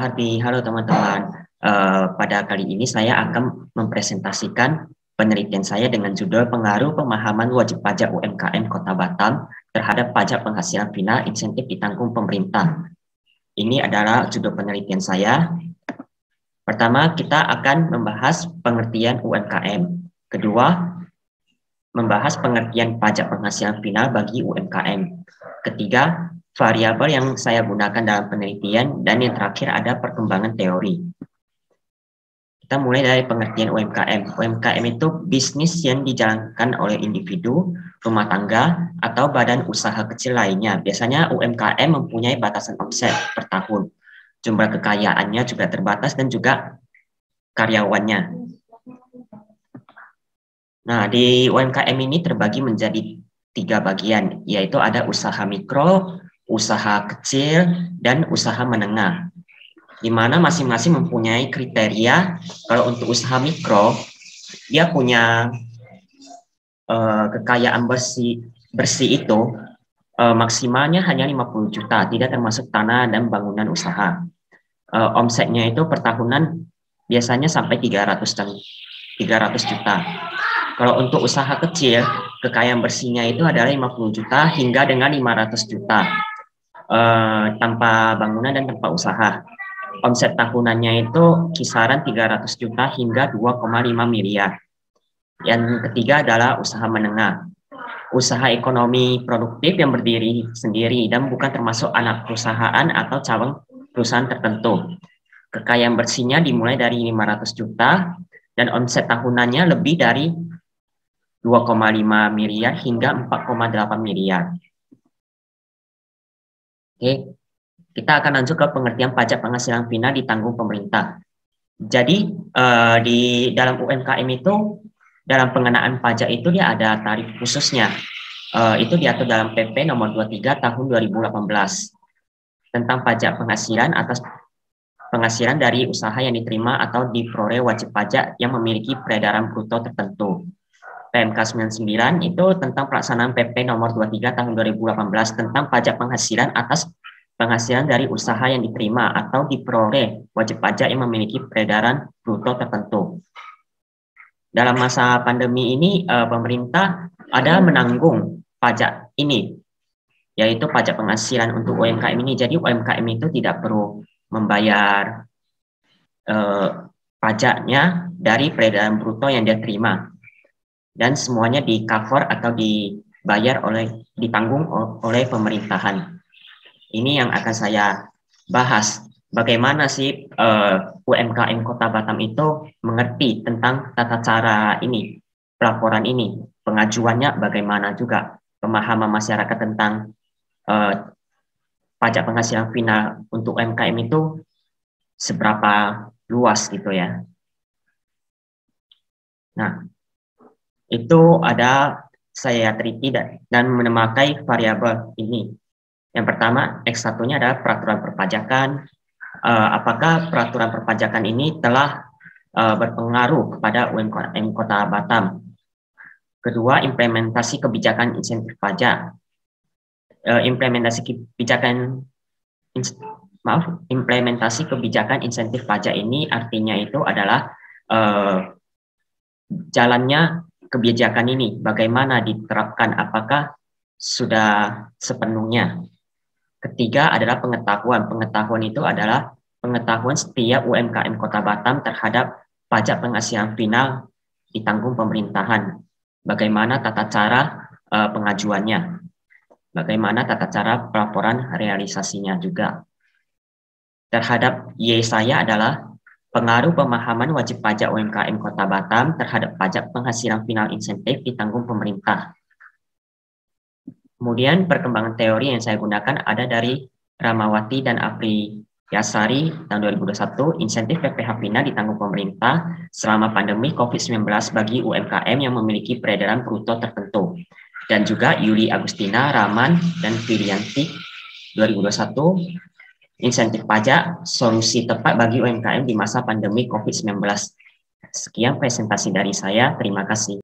Halo teman-teman. Pada kali ini saya akan mempresentasikan penelitian saya dengan judul Pengaruh Pemahaman Wajib Pajak UMKM Kota Batam terhadap pajak penghasilan final insentif ditanggung pemerintah. Ini adalah judul penelitian saya. Pertama, kita akan membahas pengertian UMKM. Kedua, membahas pengertian pajak penghasilan final bagi UMKM. Ketiga, variabel yang saya gunakan dalam penelitian, dan yang terakhir ada perkembangan teori. Kita mulai dari pengertian UMKM. UMKM itu bisnis yang dijalankan oleh individu, rumah tangga, atau badan usaha kecil lainnya. Biasanya UMKM mempunyai batasan omset per tahun. Jumlah kekayaannya juga terbatas dan juga karyawannya. Nah, di UMKM ini terbagi menjadi 3 bagian, yaitu ada usaha mikro, usaha kecil, dan usaha menengah, di mana masing-masing mempunyai kriteria. Kalau untuk usaha mikro, dia punya kekayaan bersih itu maksimalnya hanya 50 juta, tidak termasuk tanah dan bangunan usaha. Omsetnya itu per tahunan biasanya sampai 300 juta. Kalau untuk usaha kecil, kekayaan bersihnya itu adalah 50 juta hingga dengan 500 juta. Tanpa bangunan dan tanpa usaha. Omset tahunannya itu kisaran 300 juta hingga 2,5 miliar. Yang ketiga adalah usaha menengah. Usaha ekonomi produktif yang berdiri sendiri dan bukan termasuk anak perusahaan atau cabang perusahaan tertentu. Kekayaan bersihnya dimulai dari 500 juta dan omset tahunannya lebih dari 2,5 miliar hingga 4,8 miliar. Oke, kita akan lanjut ke pengertian pajak penghasilan final ditanggung pemerintah. Jadi di dalam UMKM itu, dalam pengenaan pajak itu dia ada tarif khususnya. Itu diatur dalam PP nomor 23 tahun 2018 tentang pajak penghasilan atas penghasilan dari usaha yang diterima atau diperoleh wajib pajak yang memiliki peredaran bruto tertentu. PMK 99 itu tentang pelaksanaan PP nomor 23 tahun 2018 tentang pajak penghasilan atas penghasilan dari usaha yang diterima atau diperoleh wajib pajak yang memiliki peredaran bruto tertentu. Dalam masa pandemi ini, pemerintah ada menanggung pajak ini, yaitu pajak penghasilan untuk UMKM ini. Jadi UMKM itu tidak perlu membayar pajaknya dari peredaran bruto yang dia terima. Dan semuanya di cover atau dibayar ditanggung oleh pemerintahan. Ini yang akan saya bahas. Bagaimana sih UMKM Kota Batam itu mengerti tentang tata cara ini, pelaporan ini, pengajuannya bagaimana, juga pemahaman masyarakat tentang pajak penghasilan final untuk UMKM itu seberapa luas gitu ya. Nah, itu ada saya teliti dan memakai variabel ini. Yang pertama, X1-nya adalah peraturan perpajakan. Apakah peraturan perpajakan ini telah berpengaruh kepada UMKM Kota Batam? Kedua, implementasi kebijakan insentif pajak. Implementasi kebijakan insentif pajak ini artinya itu adalah jalannya kebijakan ini, bagaimana diterapkan, apakah sudah sepenuhnya. Ketiga adalah pengetahuan. Pengetahuan itu adalah pengetahuan setiap UMKM Kota Batam terhadap pajak penghasilan final ditanggung pemerintahan. Bagaimana tata cara pengajuannya, bagaimana tata cara pelaporan realisasinya juga. Terhadap Y saya adalah pengaruh pemahaman wajib pajak UMKM Kota Batam terhadap pajak penghasilan final insentif ditanggung pemerintah. Kemudian perkembangan teori yang saya gunakan ada dari Ramawati dan Apriyasari tahun 2021, insentif PPh final ditanggung pemerintah selama pandemi COVID-19 bagi UMKM yang memiliki peredaran bruto tertentu. Dan juga Yuli Agustina, Rahman, dan Firianti 2021, insentif pajak, solusi tepat bagi UMKM di masa pandemi COVID-19. Sekian presentasi dari saya, terima kasih.